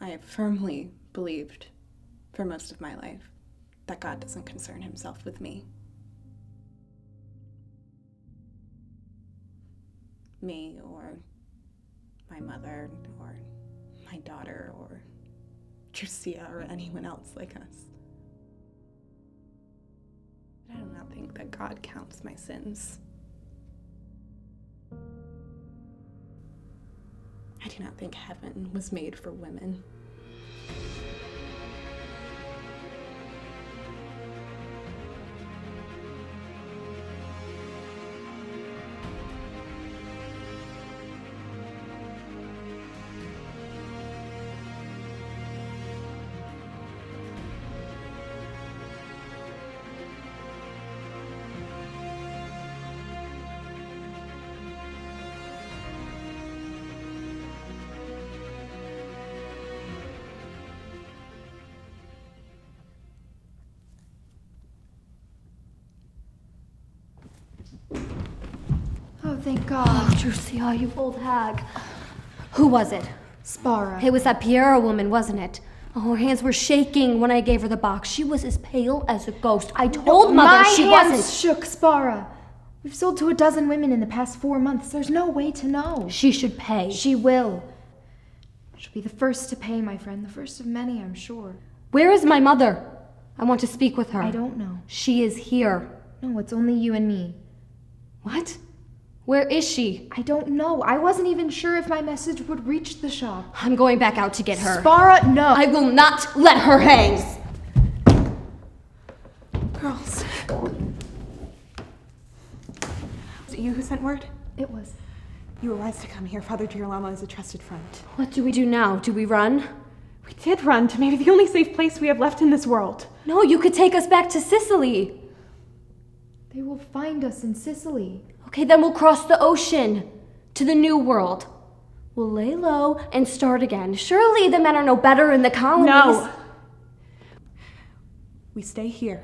I have firmly believed for most of my life that God doesn't concern himself with me. Me or my mother or my daughter or Tricia or anyone else like us. But I do not think that God counts my sins. I do not think heaven was made for women. Oh, thank God. Oh, Trucia, you old hag. Who was it? Spara. It was that Piera woman, wasn't it? Oh, her hands were shaking when I gave her the box. She was as pale as a ghost. I told Mother she wasn't. My hands shook, Spara. We've sold to a dozen women in the past 4 months. There's no way to know. She should pay. She will. She'll be the first to pay, my friend. The first of many, I'm sure. Where is my mother? I want to speak with her. I don't know. She is here. No, it's only you and me. What? Where is she? I don't know. I wasn't even sure if my message would reach the shop. I'm going back out to get her. Spara, no. I will not let her hang. Girls. Was it you who sent word? It was. You were wise to come here. Father Girolamo is a trusted friend. What do we do now? Do we run? We did run to maybe the only safe place we have left in this world. No, you could take us back to Sicily. They will find us in Sicily. Okay, then we'll cross the ocean to the New World. We'll lay low and start again. Surely the men are no better in the colonies. No. We stay here.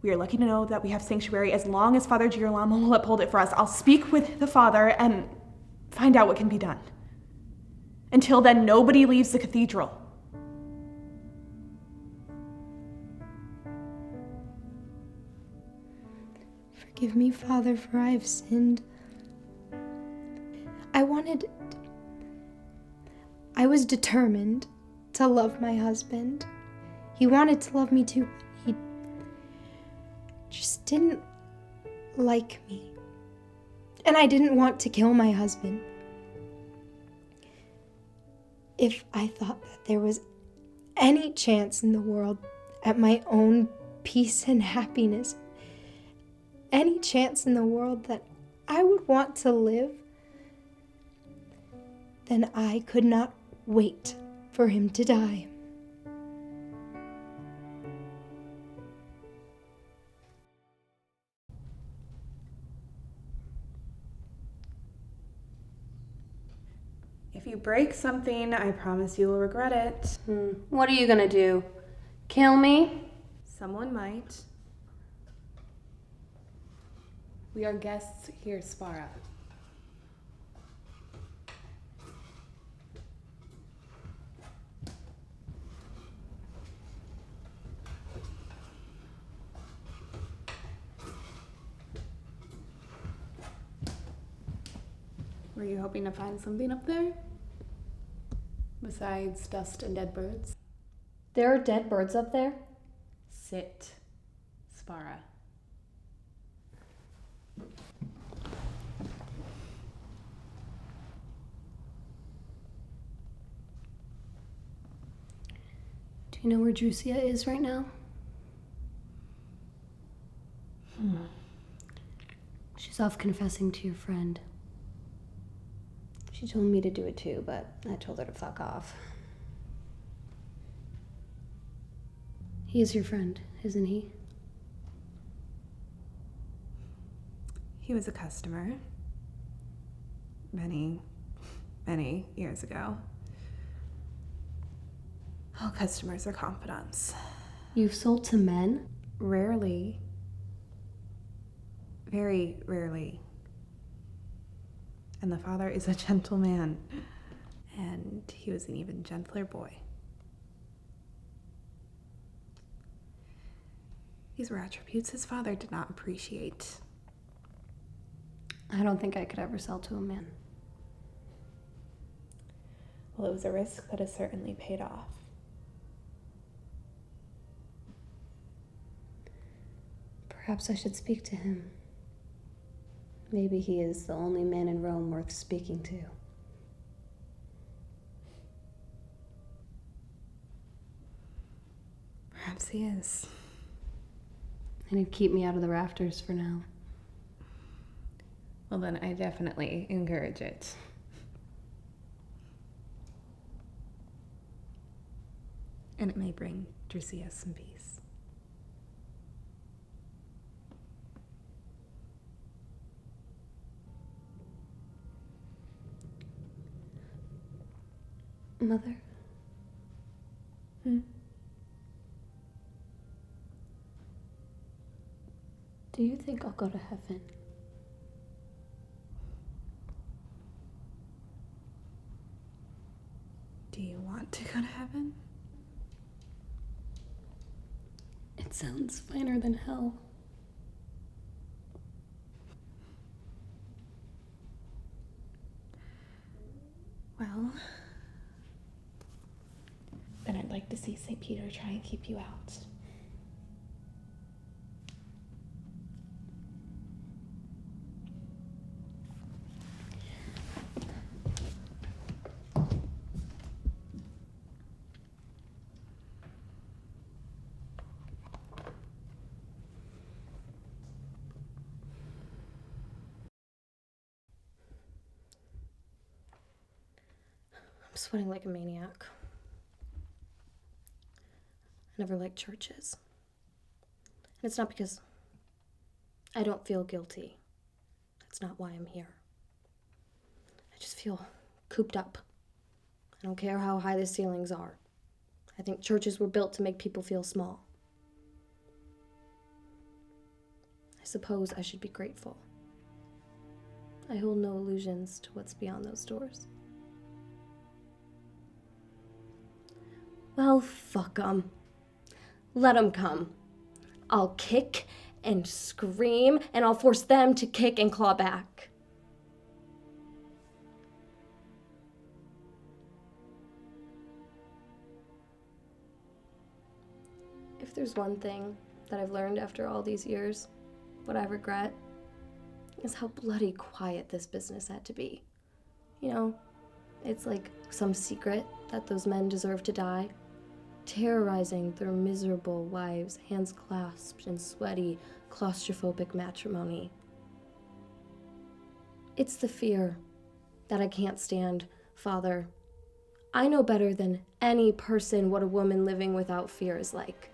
We are lucky to know that we have sanctuary as long as Father Girolamo will uphold it for us. I'll speak with the Father and find out what can be done. Until then, nobody leaves the cathedral. Forgive me, Father, for I have sinned. I was determined to love my husband. He wanted to love me too, but he just didn't like me. And I didn't want to kill my husband. If I thought that there was any chance in the world at my own peace and happiness, any chance in the world that I would want to live, then I could not wait for him to die. If you break something, I promise you will regret it. What are you gonna do? Kill me? Someone might. We are guests here, Spara. Were you hoping to find something up there? Besides dust and dead birds? There are dead birds up there? Sit, Spara. Do you know where Drusia is right now? She's off confessing to your friend. She told me to do it too, but I told her to fuck off. He is your friend, isn't he? He was a customer. Many years ago. All customers are confidants. You've sold to men? Rarely. Very rarely. And the father is a gentleman. and he was an even gentler boy. These were attributes his father did not appreciate. I don't think I could ever sell to a man. Well, it was a risk that has certainly paid off. Perhaps I should speak to him. Maybe he is the only man in Rome worth speaking to. Perhaps he is. And he'd keep me out of the rafters for now. Well, then I definitely encourage it. And it may bring Drusilla some peace. Mother? Do you think I'll go to heaven? Do you want to go to heaven? It sounds finer than hell. Well, then I'd like to see St. Peter try and keep you out. I'm sweating like a maniac. I never liked churches. And it's not because I don't feel guilty. That's not why I'm here. I just feel cooped up. I don't care how high the ceilings are. I think churches were built to make people feel small. I suppose I should be grateful. I hold no illusions to what's beyond those doors. Well, fuck 'em. Let 'em come. I'll kick and scream, and I'll force them to kick and claw back. If there's one thing that I've learned after all these years, what I regret is how bloody quiet this business had to be. You know, it's like some secret that those men deserve to die, terrorizing their miserable wives, hands clasped in sweaty, claustrophobic matrimony. It's the fear that I can't stand, Father. I know better than any person what a woman living without fear is like.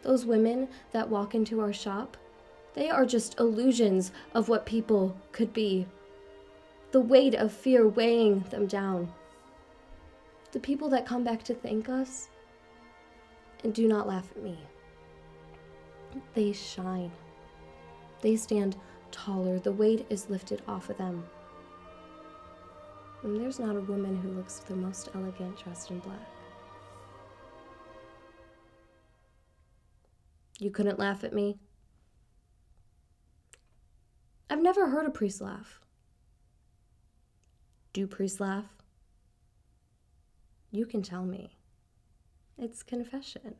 Those women that walk into our shop, they are just illusions of what people could be. The weight of fear weighing them down. The people that come back to thank us, and do not laugh at me. They shine. They stand taller. The weight is lifted off of them. And there's not a woman who looks the most elegant dressed in black. You couldn't laugh at me? I've never heard a priest laugh. Do priests laugh? You can tell me. It's confession.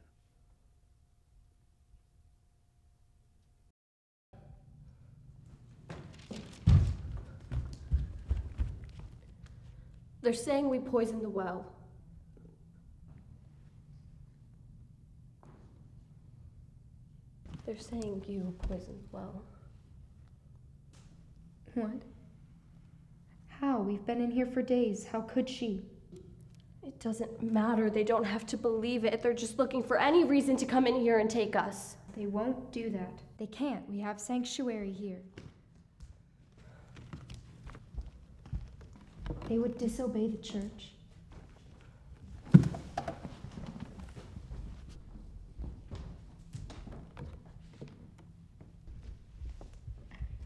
They're saying we poisoned the well. They're saying you poisoned the well. What? How? We've been in here for days. How could she? It doesn't matter. They don't have to believe it. They're just looking for any reason to come in here and take us. They won't do that. They can't. We have sanctuary here. They would disobey the church.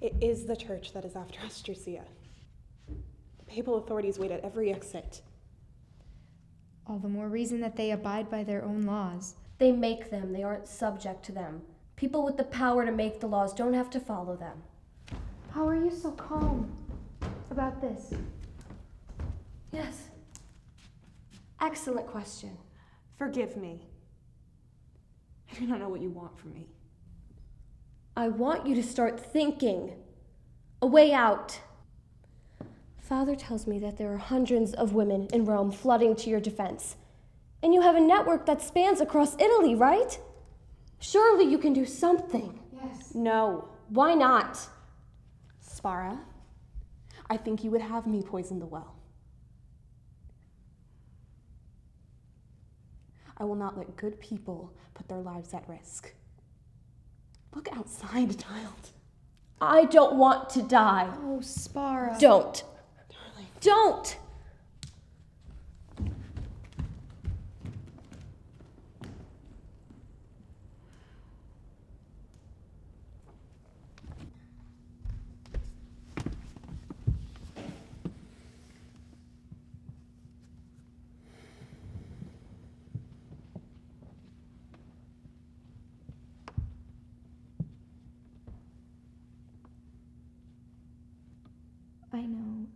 It is the church that is after us, Drusilla. The papal authorities wait at every exit. All the more reason that they abide by their own laws. They make them, they aren't subject to them. People with the power to make the laws don't have to follow them. How are you so calm about this? Yes. Excellent question. Forgive me. I do not know what you want from me. I want you to start thinking. A way out. Father tells me that there are hundreds of women in Rome flooding to your defense. And you have a network that spans across Italy, right? Surely you can do something. Yes. No. Why not? Spara, I think you would have me poison the well. I will not let good people put their lives at risk. Look outside, child. I don't want to die. Oh, Spara. Don't. Darling. Don't! I know.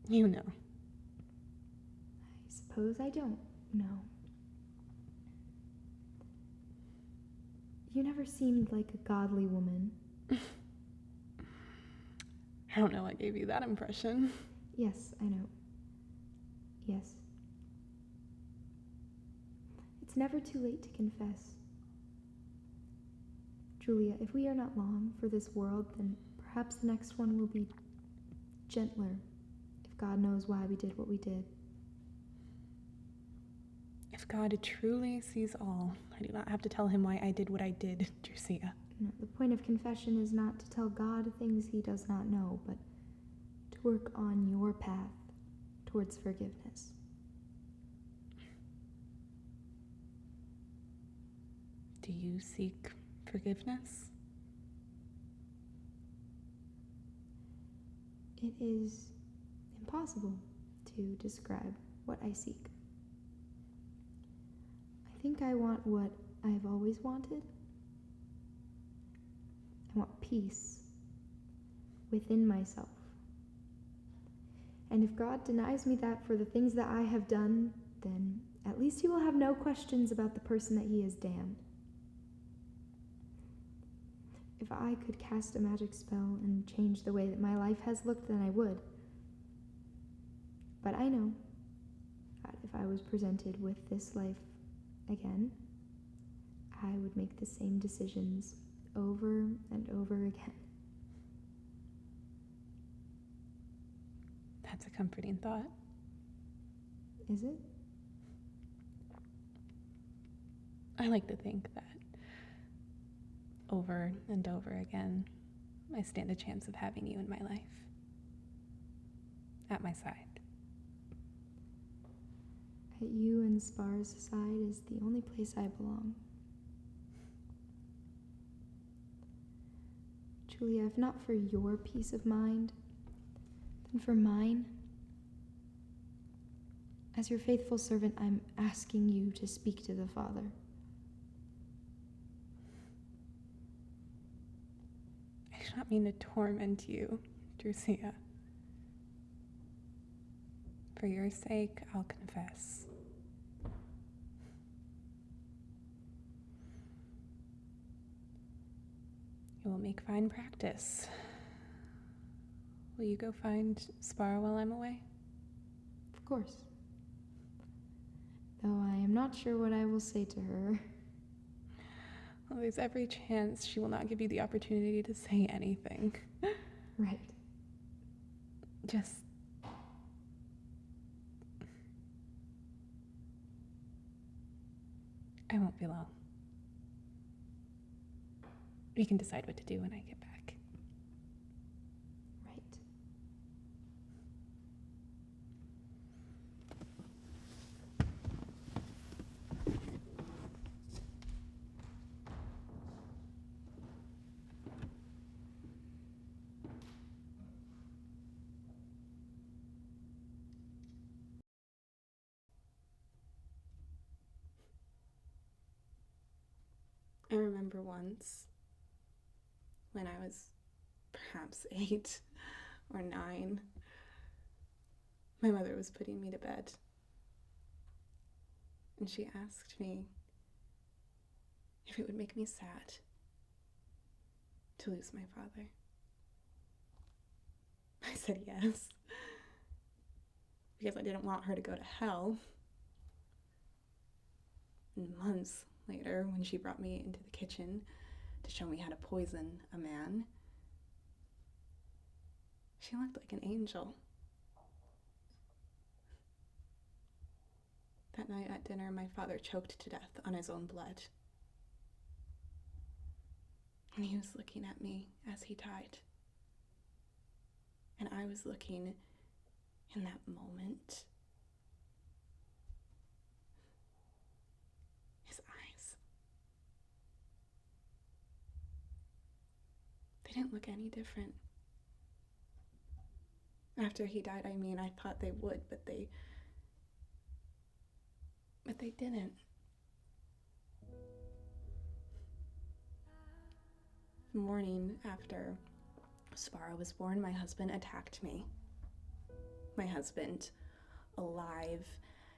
You know. I suppose I don't know. You never seemed like a godly woman. I don't know what gave you that impression. Yes, I know. Yes. It's never too late to confess. Julia, if we are not long for this world, then perhaps the next one will be gentler, if God knows why we did what we did. If God truly sees all, I do not have to tell him why I did what I did, Drusia. No, the point of confession is not to tell God things he does not know, but to work on your path towards forgiveness. Do you seek forgiveness? It is impossible to describe what I seek. I think I want what I've always wanted. I want peace within myself. And if God denies me that for the things that I have done, then at least he will have no questions about the person that he has damned. If I could cast a magic spell and change the way that my life has looked, then I would. But I know that if I was presented with this life again, I would make the same decisions over and over again. That's a comforting thought. Is it? I like to think that over and over again, I stand a chance of having you in my life. At my side. At you and Spar's side is the only place I belong. Julia, if not for your peace of mind, then for mine. As your faithful servant, I'm asking you to speak to the Father. I do not mean to torment you, Drusia. For your sake, I'll confess. It will make fine practice. Will you go find Spar while I'm away? Of course. Though I am not sure what I will say to her. Well, there's every chance she will not give you the opportunity to say anything. Right. Just... I won't be long. We can decide what to do when I get back. Right. I remember once when I was perhaps 8 or 9, my mother was putting me to bed, and she asked me if it would make me sad to lose my father. I said yes, because I didn't want her to go to hell. And months later, when she brought me into the kitchen to show me how to poison a man, she looked like an angel. That night at dinner, my father choked to death on his own blood. And he was looking at me as he died. And I was looking in that moment. His eyes. They didn't look any different. After he died, I thought they would, but they didn't. The morning after Sparrow was born, my husband attacked me. My husband, alive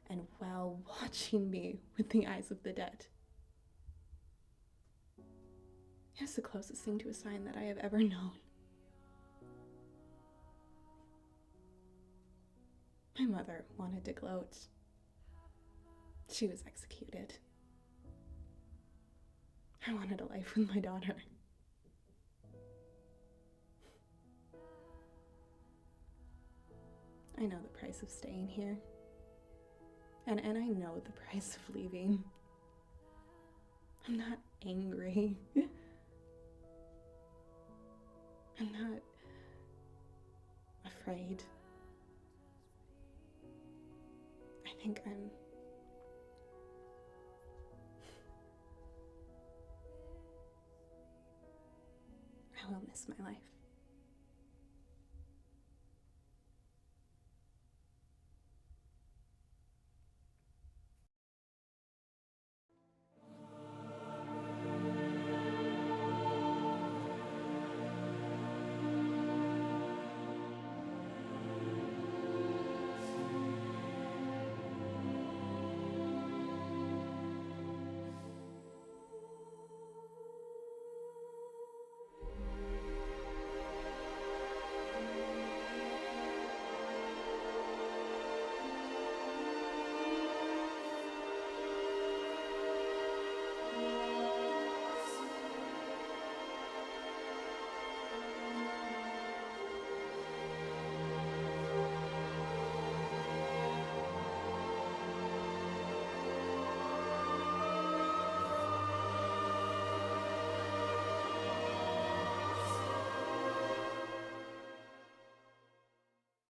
and well, watching me with the eyes of the dead. It was the closest thing to a sign that I have ever known. My mother wanted to gloat. She was executed. I wanted a life with my daughter. I know the price of staying here. And I know the price of leaving. I'm not angry. I'm not afraid. I think I will miss my life.